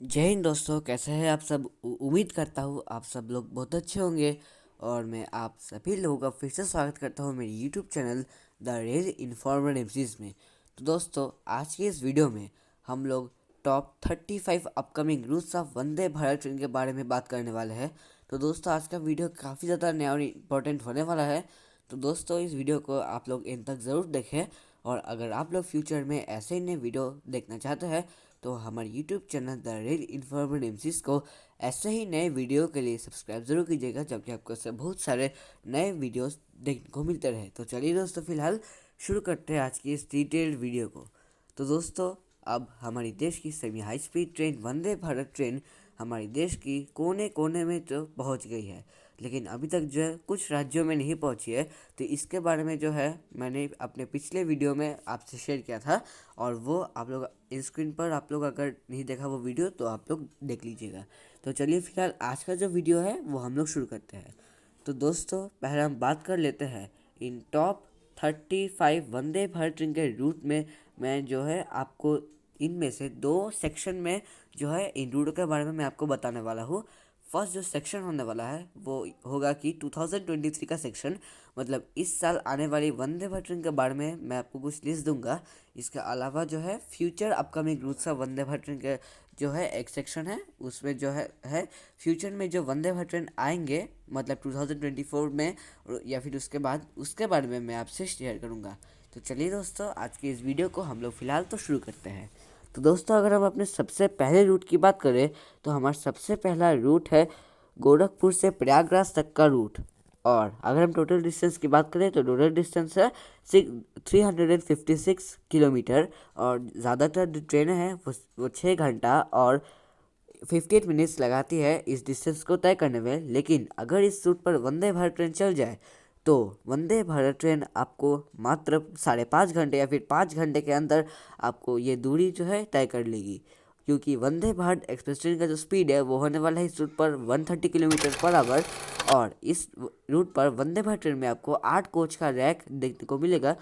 जय हिंद दोस्तों, कैसे हैं आप सब। उम्मीद करता हूँ आप सब लोग बहुत अच्छे होंगे। और मैं आप सभी लोगों का फिर से स्वागत करता हूँ मेरे YouTube channel the real informer MCs में। तो दोस्तों, आज की इस वीडियो में हम लोग top 35 upcoming routes of Vande Bharat train के बारे में बात करने वाले हैं। तो दोस्तों, आज का वीडियो काफ़ी ज़्यादा नया और इम्पोर्टेंट होने वाला है। तो दोस्तों, इस वीडियो को आप लोग इन तक ज़रूर देखें। और अगर आप लोग फ्यूचर में ऐसे ही नए वीडियो देखना चाहते हैं तो हमारे YouTube channel the real informative MCs को ऐसे ही नए वीडियो के लिए सब्सक्राइब जरूर कीजिएगा, जबकि आपको इससे बहुत सारे नए वीडियोस देखने को मिलते रहे। तो चलिए दोस्तों, फिलहाल शुरू करते हैं आज की इस डिटेल्ड वीडियो को। तो दोस्तों, अब हमारी देश की सेमी हाई स्पीड ट्रेन वंदे भारत ट्रेन हमारे देश की कोने कोने में तो पहुंच गई है, लेकिन अभी तक जो है कुछ राज्यों में नहीं पहुंची है। तो इसके बारे में जो है मैंने अपने पिछले वीडियो में आपसे शेयर किया था, और वो आप लोग स्क्रीन पर, आप लोग अगर नहीं देखा वो वीडियो तो आप लोग देख लीजिएगा। तो चलिए फिलहाल आज का जो वीडियो है वो हम लोग शुरू करते हैं। तो दोस्तों, पहले हम बात कर लेते हैं इन टॉप 35 वंदे भारत ट्रेन के रूट में। मैं जो है आपको इनमें से दो सेक्शन में जो है इन रूटों के बारे में मैं आपको बताने वाला हूँ। फर्स्ट जो सेक्शन होने वाला है वो होगा कि 2023 का सेक्शन, मतलब इस साल आने वाली वंदे भारत ट्रेन के बारे में मैं आपको कुछ लिस्ट दूंगा। इसके अलावा जो है future upcoming routes of Vande Bharat train के जो है एक सेक्शन है, उसमें जो है फ्यूचर में जो वंदे भारत ट्रेन आएंगे, मतलब 2024 में या फिर उसके बाद, उसके बारे में मैं आपसे शेयर करूँगा। तो चलिए दोस्तों, आज की इस वीडियो को हम लोग फ़िलहाल तो शुरू करते हैं। तो दोस्तों, अगर हम अपने सबसे पहले रूट की बात करें तो हमारा सबसे पहला रूट है गोरखपुर से प्रयागराज तक का रूट। और अगर हम टोटल डिस्टेंस की बात करें तो टोटल डिस्टेंस है 356 किलोमीटर। और ज़्यादातर जो ट्रेनें हैं वो 6 घंटा और 58 मिनट्स लगाती है इस डिस्टेंस को तय करने में। लेकिन अगर इस रूट पर वंदे भारत ट्रेन चल जाए तो वंदे भारत ट्रेन आपको मात्र 5.5 घंटे या फिर 5 घंटे के अंदर आपको ये दूरी जो है तय कर लेगी। क्योंकि वंदे भारत एक्सप्रेस ट्रेन का जो स्पीड है वो होने वाला है इस रूट पर 130 किलोमीटर पर आवर। और इस रूट पर वंदे भारत ट्रेन में आपको 8 कोच का रैक देखने को मिलेगा।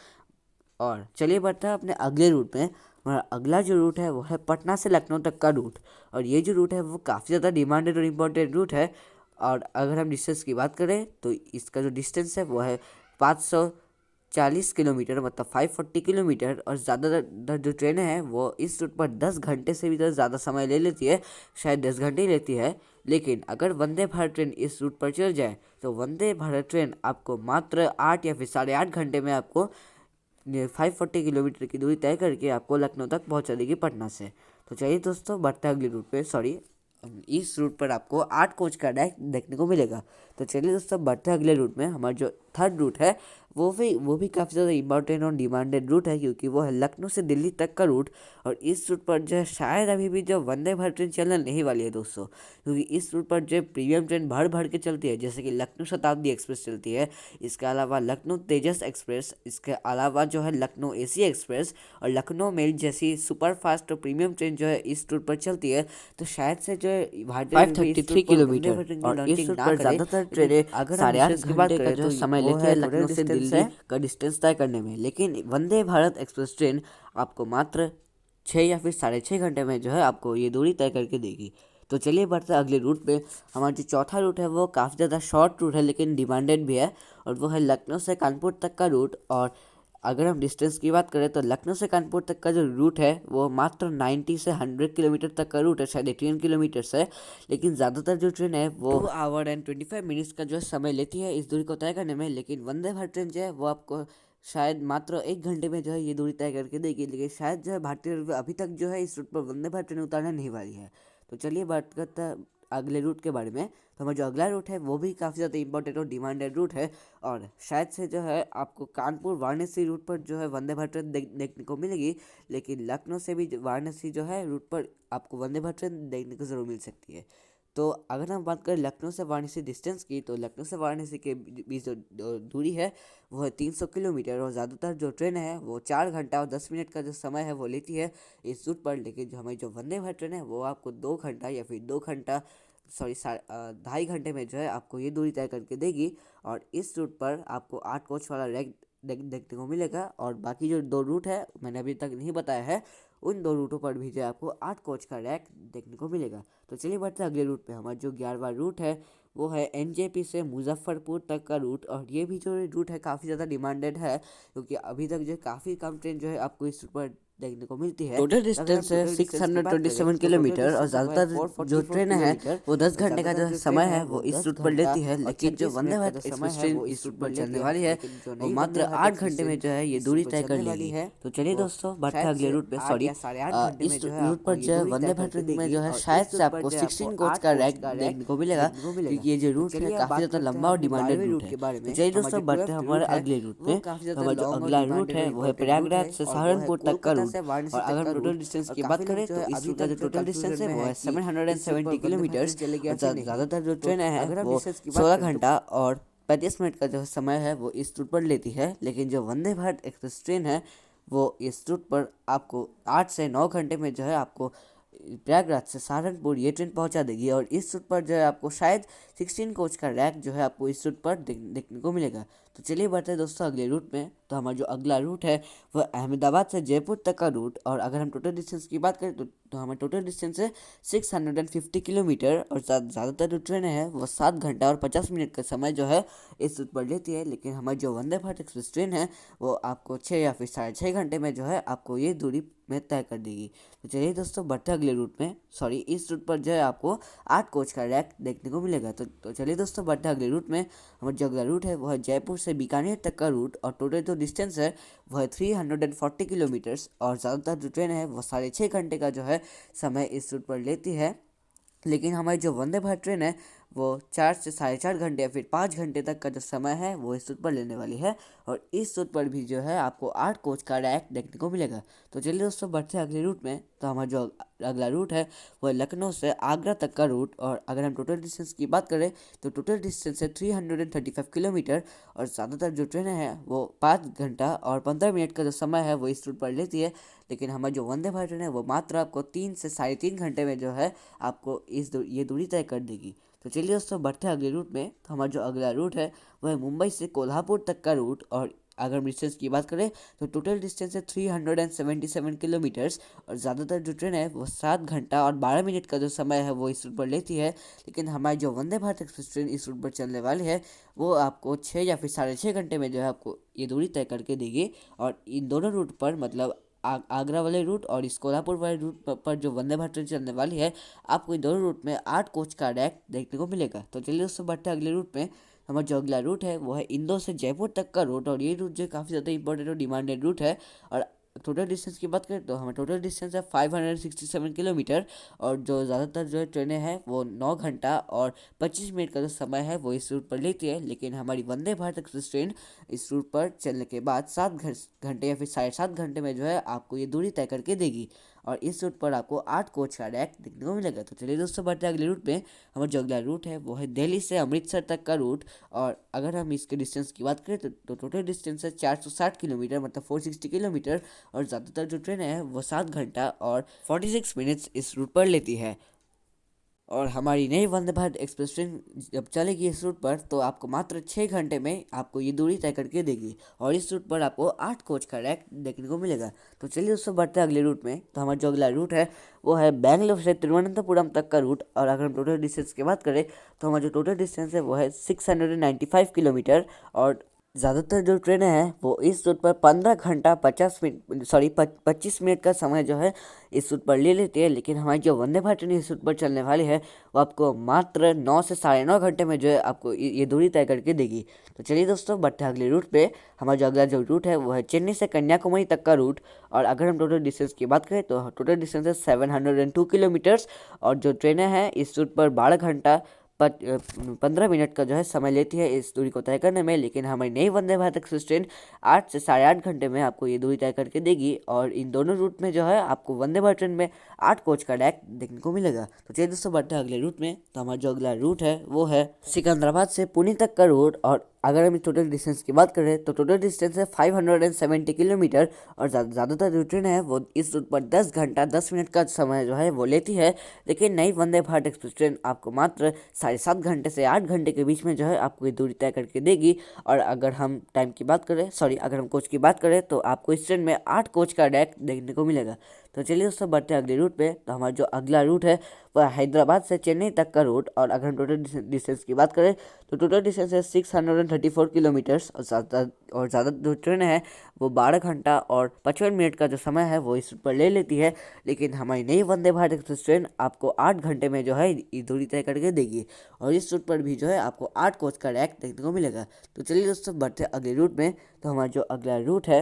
और चलिए बढ़ते हैं अपने अगले रूट में। हमारा अगला जो रूट है वो है पटना से लखनऊ तक का रूट। और ये जो रूट है वो काफ़ी ज़्यादा डिमांडेड और इम्पोर्टेंट रूट है। और अगर हम डिस्टेंस की बात करें तो इसका जो डिस्टेंस है वो है 540 किलोमीटर, मतलब 540 किलोमीटर। और ज़्यादातर जो ट्रेनें हैं वो इस रूट पर 10 घंटे से भी तो ज़्यादा समय ले लेती है, शायद 10 घंटे ही लेती है। लेकिन अगर वंदे भारत ट्रेन इस रूट पर चल जाए तो वंदे भारत ट्रेन आपको मात्र 8 या फिर 8.5 घंटे में आपको 540 किलोमीटर की दूरी तय करके आपको लखनऊ तक पहुंचा देगी पटना से। तो चलिए दोस्तों, बढ़ते हैं अगले रूट पे। सॉरी, इस रूट पर आपको 8 कोच का डेक देखने को मिलेगा। तो चलिए दोस्तों, बढ़ते हैं अगले रूट में। हमारा जो थर्ड रूट है वो भी काफ़ी ज़्यादा इंपॉर्टेंट और डिमांडेड रूट है, क्योंकि वो है लखनऊ से दिल्ली तक का रूट। और इस रूट पर जो है शायद अभी भी जो वंदे भारत ट्रेन चलने नहीं वाली है दोस्तों, क्योंकि इस रूट पर जो प्रीमियम ट्रेन भर भर के चलती है, जैसे कि लखनऊ शताब्दी एक्सप्रेस चलती है, इसके अलावा लखनऊ तेजस एक्सप्रेस, इसके अलावा जो है लखनऊ एसी एक्सप्रेस और लखनऊ मेल जैसी सुपर फास्ट और प्रीमियम ट्रेन जो है इस रूट पर चलती है। तो शायद से जो है भारतीय रेलवे इस 533 रूट पर वंदे किलोमीटर भारत ट्रेन की और इस लॉन्चिंग रूट ना पर करे। ज़्यादातर लेकिन ट्रेनें अगर हम साढ़े आठ डिस्टेंस की बात घंटे का करें जो तो समय वो लेती है है टोटल लखनऊ से डिस्टेंस दिल्ली है का डिस्टेंस तय करने में। लेकिन वंदे भारत एक्सप्रेस ट्रेन आपको मात्र 6 या फिर 6.5 घंटे में जो है आपको ये दूरी तय करके देगी। तो चलिए बढ़ते हैं अगले रूट पे। हमारा जो चौथा रूट है वो काफ़ी ज़्यादा शॉर्ट रूट है लेकिन डिमांडेड भी है, और वो है लखनऊ से कानपुर तक का रूट। और अगर हम डिस्टेंस की बात करें तो लखनऊ से कानपुर तक का जो रूट है वो मात्र 90 से 100 किलोमीटर तक का रूट है, शायद 18 किलोमीटर है। लेकिन ज़्यादातर जो ट्रेन है वो 2 आवर एंड 25 मिनट्स का जो है समय लेती है इस दूरी को तय करने में। लेकिन वंदे भारत ट्रेन जो है वो आपको शायद मात्र 1 घंटे में जो है ये दूरी तय करके देगी। लेकिन शायद जो है भारतीय रेलवे अभी तक जो है इस रूट पर वंदे भारत ट्रेन उतारने नहीं वाली है। तो चलिए बात करते हैं अगले रूट के बारे में। तो हमारा जो अगला रूट है वो भी काफ़ी ज़्यादा इंपॉर्टेंट और डिमांडेड रूट है। और शायद से जो है आपको कानपुर वाराणसी रूट पर जो है वंदे भारत ट्रेन देखने को मिलेगी। लेकिन लखनऊ से भी वाराणसी जो है रूट पर आपको वंदे भारत ट्रेन देखने को ज़रूर मिल सकती है। तो अगर हम बात करें लखनऊ से वाराणसी डिस्टेंस की, तो लखनऊ से वाराणसी के बीच जो दूरी है वो है 300 किलोमीटर। और ज़्यादातर जो ट्रेन है वो 4 घंटा और 10 मिनट का जो समय है वो लेती है इस रूट पर। लेकिन जो हमारी जो वंदे भारत ट्रेन है वो आपको 2 घंटा या फिर 2 घंटा, सॉरी 2.5 घंटे में जो है आपको ये दूरी तय करके देगी। और इस रूट पर आपको 8 कोच वाला रैक देखने को मिलेगा। और बाकी जो दो रूट है मैंने अभी तक नहीं बताया है, उन दो रूटों पर भी जो है आपको 8 कोच का रैक देखने को मिलेगा। तो चलिए बढ़ते हैं अगले रूट पे। हमारा जो 11वां रूट है वो है एनजेपी से मुजफ्फरपुर तक का रूट, और ये भी जो रूट है काफ़ी ज़्यादा डिमांडेड है, क्योंकि अभी तक जो है काफ़ी कम ट्रेन जो है आपको इस रूट पर देखने को मिलती है। टोटल डिस्टेंस है 627 किलोमीटर, और ज़्यादातर जो ट्रेन है वो 10 घंटे का जो समय है वो इस रूट पर लेती है, लेकिन जो वंदे भारत एक्सप्रेस ट्रेन इस रूट पर चलने वाली है वो मात्र 8 घंटे में जो है ये दूरी तय कर लेगी। तो चलिए दोस्तों बढ़ते हैं अगले रूट पे। सॉरी, इस रूट पर जो है वंदे भारत ट्रेन में जो है शायद से आपको 16 कोच का रैक देखने को मिलेगा, क्योंकि ये जो रूट है काफ़ी ज़्यादा लंबा और डिमांडेड रूट है। तो चलिए दोस्तों बढ़ते हैं हमारे अगले रूट पे। हमारा जो अगला रूट है वो है प्रयागराज से सहारनपुर तक का रूट, और अगर हम टोटल डिस्टेंस की बात करें तो इस रूट का जो टोटल डिस्टेंस है वो है 770 किलोमीटर्स। ज़्यादातर जो ट्रेन है वो 16 घंटा और 35 मिनट का जो समय है वो इस रूट पर लेती है, लेकिन जो वंदे भारत एक्सप्रेस ट्रेन है वो इस रूट पर आपको 8 से 9 घंटे में जो है आपको प्रयागराज से सहारनपुर ये ट्रेन पहुंचा देगी, और इस रूट पर जो है आपको शायद 16 कोच का रैक जो है आपको इस रूट पर देखने को मिलेगा। तो चलिए बढ़ते हैं दोस्तों अगले रूट में। तो हमारा जो अगला रूट है वह अहमदाबाद से जयपुर तक का रूट, और अगर हम टोटल डिस्टेंस की बात करें तो हमारा टोटल डिस्टेंस है 650 किलोमीटर, और ज़्यादातर जो ट्रेन है वो 7 घंटा और 50 मिनट का समय जो है इस रूट पर लेती है, लेकिन हमारी जो वंदे भारत एक्सप्रेस ट्रेन है वो आपको 6 या फिर 6.5 घंटे में जो है आपको ये दूरी में तय कर देगी। तो चलिए दोस्तों बढ़ते अगले रूट में। सॉरी, इस रूट पर जो है आपको 8 कोच का रैक देखने को मिलेगा। तो चलिए दोस्तों बढ़ते अगले रूट में। हमारा जो अगला रूट है वह है जयपुर से बीकानेर तक का रूट, और टोटल जो डिस्टेंस है वह है 340 किलोमीटर्स, और ज़्यादातर जो ट्रेन है वो 6.5 घंटे का जो है समय इस रूट पर लेती है, लेकिन हमारी जो वंदे भारत ट्रेन है वो 4 से 4.5 घंटे या फिर 5 घंटे तक का जो समय है वो इस रूट पर लेने वाली है, और इस रूट पर भी जो है आपको 8 कोच का रैक देखने को मिलेगा। तो चलिए दोस्तों बढ़ते हैं अगले रूट में। तो हमारा जो अगला रूट है वो लखनऊ से आगरा तक का रूट, और अगर हम टोटल डिस्टेंस की बात करें तो टोटल डिस्टेंस है 335 किलोमीटर, और ज़्यादातर जो ट्रेन है वो 5 घंटा और 15 मिनट का जो समय है वो इस रूट पर लेती है, लेकिन हमारी जो वंदे भारत ट्रेन है वो मात्र आपको 3 से 3.5 घंटे में जो है आपको ये दूरी तय कर देगी। तो चलिए दोस्तों बढ़ते हैं अगले रूट में। तो हमारा जो अगला रूट है वह मुंबई से कोल्हापुर तक का रूट, और अगर हम डिस्टेंस की बात करें तो टोटल डिस्टेंस है 377 किलोमीटर्स, और ज़्यादातर जो ट्रेन है वो 7 घंटा और 12 मिनट का जो समय है वो इस रूट पर लेती है, लेकिन हमारी जो वंदे भारत एक्सप्रेस ट्रेन इस रूट पर चलने वाली है वो आपको 6 या फिर 6.5 घंटे में जो है आपको ये दूरी तय करके देगी। और इन दोनों रूट पर मतलब आगरा वाले रूट और इस कोल्हापुर वाले रूट पर जो वंदे भारत ट्रेन चलने वाली है आपको इन दोनों रूट में 8 कोच का रैक देखने को मिलेगा। तो चलिए दोस्तों बढ़ते हैं अगले रूट में। हमारा जो अगला रूट है वो है इंदौर से जयपुर तक का रूट, और ये रूट जो काफ़ी ज़्यादा इंपॉर्टेंट और डिमांडेड रूट है। और टोटल डिस्टेंस की बात करें तो हमारा टोटल डिस्टेंस है 567 किलोमीटर, और जो ज़्यादातर जो ट्रेनें हैं वो 9 घंटा और 25 मिनट का जो समय है वो इस रूट पर लेती है, लेकिन हमारी वंदे भारत एक्सप्रेस ट्रेन इस रूट पर चलने के बाद 7 घंटे या फिर 7.5 घंटे में जो है आपको ये दूरी तय करके देगी, और इस रूट पर आपको 8 कोच का रैक देखने को मिलेगा। तो चलिए दोस्तों बढ़ते हैं अगले रूट में। हमारा जो अगला रूट है वो है दिल्ली से अमृतसर तक का रूट, और अगर हम इसके डिस्टेंस की बात करें तो टोटल डिस्टेंस है 460 किलोमीटर, मतलब 460 किलोमीटर, और ज़्यादातर जो ट्रेन है वो 7 घंटा और 46 मिनट्स इस रूट पर लेती है। और हमारी नई वंदे भारत एक्सप्रेस ट्रेन जब चलेगी इस रूट पर तो आपको मात्र 6 घंटे में आपको ये दूरी तय करके देगी, और इस रूट पर आपको 8 कोच का रैक देखने को मिलेगा। तो चलिए दोस्तों बढ़ते हैं अगले रूट में। तो हमारा जो अगला रूट है वो है बेंगलोर से तिरुवनंतपुरम तक का रूट, और अगर हम टोटल डिस्टेंस की बात करें तो हमारा जो टोटल डिस्टेंस है वो है 695 किलोमीटर, और ज़्यादातर जो ट्रेनें हैं वो इस रूट पर 15 घंटा 25 मिनट का समय जो है इस रूट पर ले लेती है, लेकिन हमारी जो वंदे भारत ट्रेन इस रूट पर चलने वाली है वो आपको मात्र 9 से 9.5 घंटे में जो है आपको ये दूरी तय करके देगी। तो चलिए दोस्तों बढ़ते हैं अगले रूट पे। हमारा जो अगला जो रूट है वो है चेन्नई से कन्याकुमारी तक का रूट, और अगर हम टोटल डिस्टेंस की बात करें तो टोटल डिस्टेंस है 702 किलोमीटर्स, और जो ट्रेनें हैं इस रूट पर 12 घंटा 15 मिनट का जो है समय लेती है इस दूरी को तय करने में, लेकिन हमारी नई वंदे भारत एक्सप्रेस ट्रेन 8 से 8.5 घंटे में आपको ये दूरी तय करके देगी, और इन दोनों रूट में जो है आपको वंदे भारत ट्रेन में 8 कोच का रैक देखने को मिलेगा। तो चलिए दोस्तों बढ़ते हैं अगले रूट में। तो हमारा जो अगला रूट है वो है सिकंदराबाद से पुणे तक का रूट, और अगर हम टोटल डिस्टेंस की बात करें तो टोटल डिस्टेंस है 570 किलोमीटर, और ज़्यादातर जो ट्रेन है वो इस रूट पर 10 घंटा 10 मिनट का समय जो है वो लेती है, लेकिन नई वंदे भारत एक्सप्रेस ट्रेन आपको मात्र 7.5 घंटे से 8 घंटे के बीच में जो है आपको ये दूरी तय करके देगी। और अगर हम टाइम की बात करें, अगर हम कोच की बात करें तो आपको इस ट्रेन में 8 कोच का रैक देखने को मिलेगा। तो चलिए दोस्तों बढ़ते हैं अगले रूट पे। तो हमारा जो अगला रूट है वह हैदराबाद से चेन्नई तक का रूट, और अगर हम टोटल डिस्टेंस की बात करें तो टोटल डिस्टेंस है 634 किलोमीटर्स, और ज़्यादा जो ट्रेन है वो 12 घंटा और 55 मिनट का जो समय है वो इस रूट पर ले लेती है। लेकिन हमारी नई वंदे भारत एक्सप्रेस ट्रेन आपको 8 घंटे में जो है ये दूरी तय करके देगी, और इस रूट पर भी जो है आपको 8 कोच का रैक देखने को मिलेगा। तो चलिए दोस्तों बढ़ते हैं अगले रूट में। तो हमारा जो अगला रूट है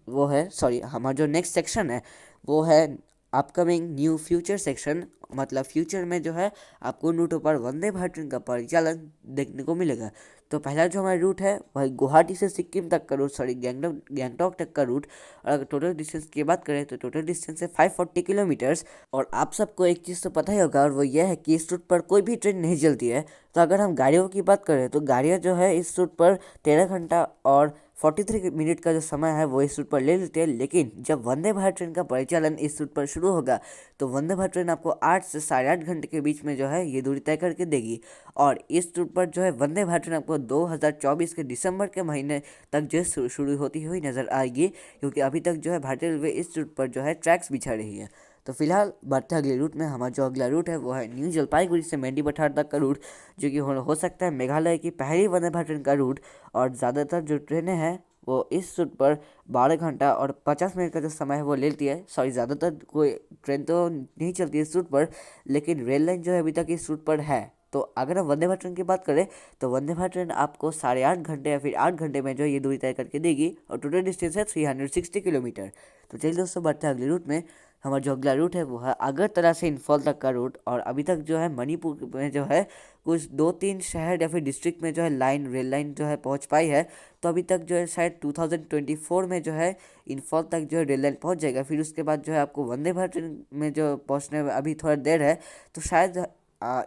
वो है, हमारा जो नेक्स्ट सेक्शन है वो है अपकमिंग न्यू फ्यूचर सेक्शन। मतलब फ्यूचर में जो है आपको उन रूटों पर वंदे भारत ट्रेन का परिचालन देखने को मिलेगा। तो पहला जो हमारा रूट है वह गुवाहाटी से सिक्किम तक का रूट, गैंगटॉक तक का रूट। और अगर टोटल डिस्टेंस की बात करें तो टोटल डिस्टेंस है 540 किलोमीटर्स। और आप सबको एक चीज़ तो पता ही होगा, और वो यह है कि इस रूट पर कोई भी ट्रेन नहीं चलती है। तो अगर हम गाड़ियों की बात करें तो गाड़ियाँ जो है इस रूट पर 13 घंटा और 43 मिनट का जो समय है वो इस रूट पर ले लेते हैं। लेकिन जब वंदे भारत ट्रेन का परिचालन इस रूट पर शुरू होगा तो वंदे भारत ट्रेन आपको 8 से 8.5 घंटे के बीच में जो है ये दूरी तय करके देगी। और इस रूट पर जो है वंदे भारत ट्रेन आपको 2024 के दिसंबर के महीने तक जो है शुरू होती हुई नजर आएगी, क्योंकि अभी तक जो है भारतीय रेलवे इस रूट पर जो है ट्रैक्स बिछा रही है। तो फिलहाल बढ़ते अगले रूट में। हमारा जो अगला रूट है वो है न्यू जलपाईगुड़ी से मेंडीपठार तक का रूट, जो कि हो सकता है मेघालय की पहली वंदे भारत ट्रेन का रूट। और ज़्यादातर जो ट्रेनें हैं वो इस रूट पर 12 घंटा और 50 मिनट का जो समय है वो लेती है। ज़्यादातर कोई ट्रेन तो नहीं चलती इस रूट पर, लेकिन रेल लाइन जो है अभी तक इस रूट पर है। तो अगर हम वंदे भारत ट्रेन की बात करें तो वंदे भारत ट्रेन आपको 8.5 घंटे या फिर 8 घंटे में जो ये दूरी तय करके देगी, और टोटल डिस्टेंस है 360 किलोमीटर। तो चलिए दोस्तों बढ़ते हैं अगले रूट में। हमारा जो अगला रूट है वो है अगरतला से इम्फाल तक का रूट। और अभी तक जो है मणिपुर में जो है कुछ 2-3 शहर या फिर डिस्ट्रिक्ट में जो है रेल लाइन जो है पहुंच पाई है। तो अभी तक जो है शायद 2024 में जो है इम्फाल तक जो है रेल लाइन पहुंच जाएगा। फिर उसके बाद जो है आपको वंदे भारत ट्रेन में जो पहुंचने में अभी थोड़ा देर है। तो शायद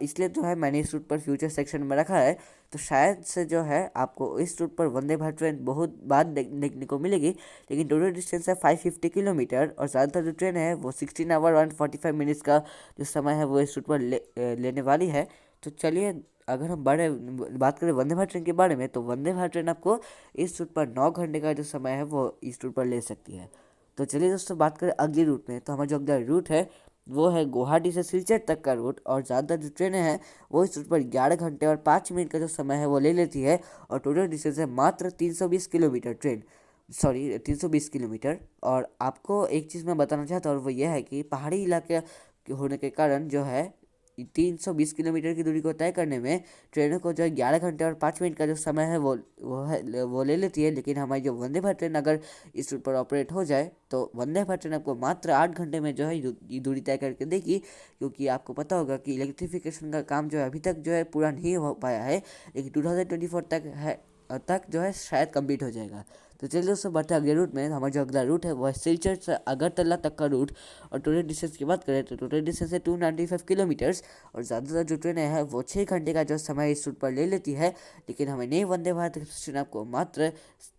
इसलिए जो है मैंने इस रूट पर फ्यूचर सेक्शन में रखा है। तो शायद से जो है आपको इस रूट पर वंदे भारत ट्रेन बहुत बाद देखने को मिलेगी। लेकिन टोटल डिस्टेंस है 550 किलोमीटर, और ज़्यादातर जो ट्रेन है वो 16 आवर और 45 मिनट्स का जो समय है वो इस रूट पर लेने वाली है। तो चलिए अगर हम बात करें वंदे भारत ट्रेन के बारे में, तो वंदे भारत ट्रेन आपको इस रूट पर 9 घंटे का जो समय है वो इस रूट पर ले सकती है। तो चलिए दोस्तों बात करें अगले रूट में। तो हमारा जो अगला रूट है वो है गुवाहाटी से सिलचर तक का रूट। और ज़्यादातर जो ट्रेनें हैं वो इस रूट पर 11 घंटे और 5 मिनट का जो समय है वो ले लेती है। और टोटल डिस्टेंस है मात्र 320 किलोमीटर। और आपको एक चीज़ मैं बताना चाहता हूँ, और वो यह है कि पहाड़ी इलाके होने के कारण जो है 320 किलोमीटर की दूरी को तय करने में ट्रेनों को जो है 11 घंटे और 5 मिनट का जो समय है वो ले लेती है। लेकिन हमारी जो वंदे भारत ट्रेन अगर इस रूट पर ऑपरेट हो जाए तो वंदे भारत ट्रेन आपको मात्र 8 घंटे में जो है ये दूरी तय करके देगी। क्योंकि आपको पता होगा कि इलेक्ट्रिफिकेशन का काम जो है अभी तक जो है पूरा नहीं हो पाया है, लेकिन 2024 तक जो है शायद कंप्लीट हो जाएगा। तो चलिए दोस्तों बढ़ते हैं अगले रूट में। हमारा जो अगला रूट है वह सिलचर से अगरतला तक का रूट। और टोटल डिस्टेंस की बात करें तो टोटल डिस्टेंस है 295 किलोमीटर्स। और ज़्यादातर जो ट्रेनें हैं वो 6 घंटे का जो समय इस रूट पर ले लेती है। लेकिन हमें नई वंदे भारत एक्सप्रेस ट्रेन आपको मात्र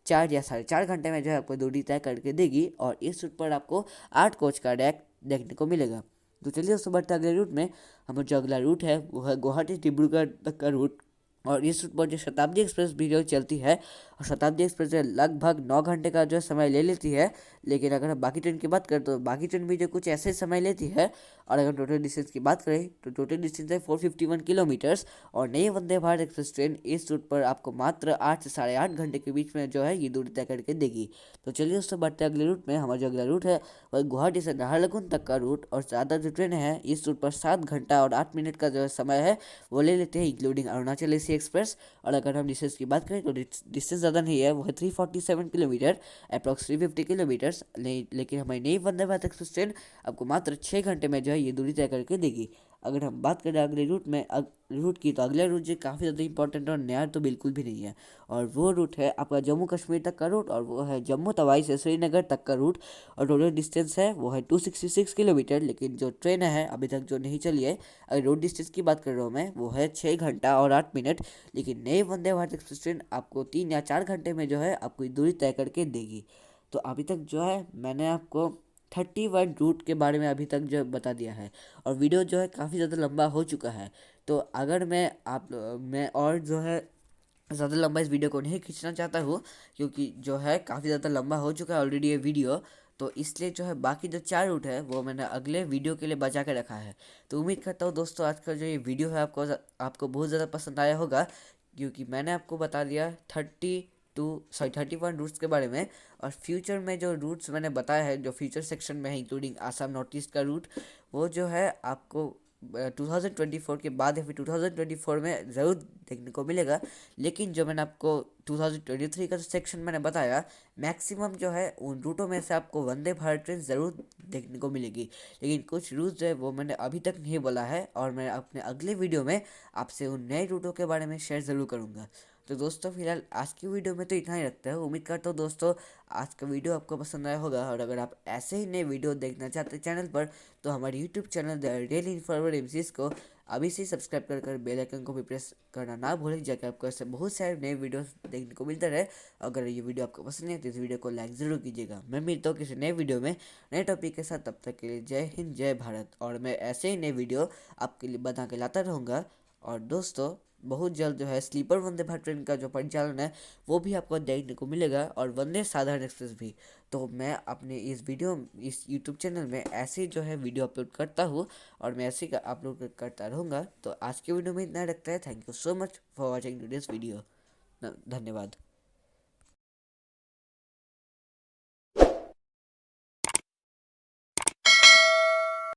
4 या 4.5 घंटे में जो है आपको दूरी तय करके देगी। और इस रूट पर आपको 8 कोच का रैक देखने को मिलेगा। तो चलिए दोस्तों बढ़ते अगले रूट में। हमारा जो अगला रूट है वो है गुवाहाटी डिब्रूगढ़ तक का रूट। और इस रूट पर जो शताब्दी एक्सप्रेस भी जो चलती है, और शताब्दी एक्सप्रेस जो लगभग 9 घंटे का जो समय ले लेती है। लेकिन अगर हम बाकी ट्रेन की बात करें तो बाकी ट्रेन भी जो कुछ ऐसे समय लेती है। और अगर टोटल डिस्टेंस की बात करें तो टोटल डिस्टेंस है 451 किलोमीटर्स। और नई वंदे भारत एक्सप्रेस ट्रेन इस रूट पर आपको मात्र 8 से 8.5 घंटे के बीच में जो है ये दूरी तय करके देगी। तो चलिए दोस्तों बढ़ते अगले रूट में। हमारा जो अगला रूट है वह गुवाहाटी से नाहरलगुन तक का रूट। और ज़्यादा जो ट्रेन है इस रूट पर 7 घंटा और 8 मिनट का जो समय है वो ले लेते हैं, इंक्लूडिंग अरुणाचल एसी एक्सप्रेस। और अगर हम डिस्टेंस की बात करें तो डिस्टेंस ज़्यादा नहीं है, वो है 347 किलोमीटर, अप्रॉक्स 350 किलोमीटर्स। लेकिन हमारी नई वंदे भारत एक्सप्रेस ट्रेन आपको मात्र 6 घंटे में जो है ये दूरी तय करके देगी। अगर हम बात करें अगले रूट की, तो अगला रूट जो काफ़ी ज़्यादा इंपॉर्टेंट और नया तो बिल्कुल भी नहीं है। और वो रूट है आपका जम्मू कश्मीर तक का रूट, और वो है जम्मू तवाई से श्रीनगर तक का रूट। और टोटल डिस्टेंस है वो है 266 किलोमीटर। लेकिन जो ट्रेन है अभी तक जो नहीं चली है, अगर रोड डिस्टेंस की बात कर रहा हूँ मैं, वो है 6 घंटा और 8 मिनट। लेकिन नए वंदे भारत एक्सप्रेस ट्रेन आपको 3 या 4 घंटे में जो है आपको दूरी तय करके देगी। तो अभी तक जो है मैंने आपको 31 रूट के बारे में अभी तक जो बता दिया है, और वीडियो जो है काफ़ी ज़्यादा लंबा हो चुका है। तो अगर मैं और जो है ज़्यादा लंबा इस वीडियो को नहीं खींचना चाहता हूँ, क्योंकि जो है काफ़ी ज़्यादा लंबा हो चुका है ऑलरेडी ये वीडियो। तो इसलिए जो है बाकी जो 4 रूट है वो मैंने अगले वीडियो के लिए बचा के रखा है। तो उम्मीद करता हूँ दोस्तों आज का जो ये वीडियो है आपको बहुत ज़्यादा पसंद आया होगा, क्योंकि मैंने आपको बता दिया 31 रूट्स के बारे में। और फ्यूचर में जो रूट्स मैंने बताया है, जो फ्यूचर सेक्शन में है इंक्लूडिंग आसाम नॉर्थ ईस्ट का रूट, वो जो है आपको 2024 के बाद या फिर 2024 में ज़रूर देखने को मिलेगा। लेकिन जो मैंने आपको 2023 का जो सेक्शन मैंने बताया, मैक्सिमम जो है उन रूटों में से आपको वंदे भारत ट्रेन ज़रूर देखने को मिलेगी। लेकिन कुछ रूट जो है वो मैंने अभी तक नहीं बोला है, और मैं अपने अगले वीडियो में आपसे उन नए रूटों के बारे में शेयर ज़रूर करूँगा। तो दोस्तों फिलहाल आज की वीडियो में तो इतना ही रखता है। उम्मीद करता हूँ दोस्तों आज का वीडियो आपको पसंद आया होगा, और अगर आप ऐसे ही नए वीडियो देखना चाहते हैं चैनल पर, तो हमारे YouTube channel the daily informative MCs को अभी से सब्सक्राइब कर बेल आइकन को भी प्रेस करना ना भूलें, जाकर आपको ऐसे बहुत सारे नए वीडियोस देखने को मिलते रहे। अगर ये वीडियो आपको पसंद है तो इस वीडियो को लाइक ज़रूर कीजिएगा। मैं मिलता हूँ किसी नए वीडियो में नए टॉपिक के साथ, तब तक के लिए जय हिंद जय भारत। और मैं ऐसे ही नए वीडियो आपके लिए बना के लाता रहूँगा। और दोस्तों बहुत जल्द जो है स्लीपर वंदे भारत ट्रेन का जो परिचालन है वो भी आपको देखने को मिलेगा, और वंदे साधारण एक्सप्रेस भी। तो मैं अपने इस यूट्यूब चैनल में ऐसे जो है वीडियो अपलोड करता हूँ, और मैं ऐसे अपलोड करता रहूँगा। तो आज के वीडियो में इतना रखता है। Thank you so much for watching today's video. धन्यवाद।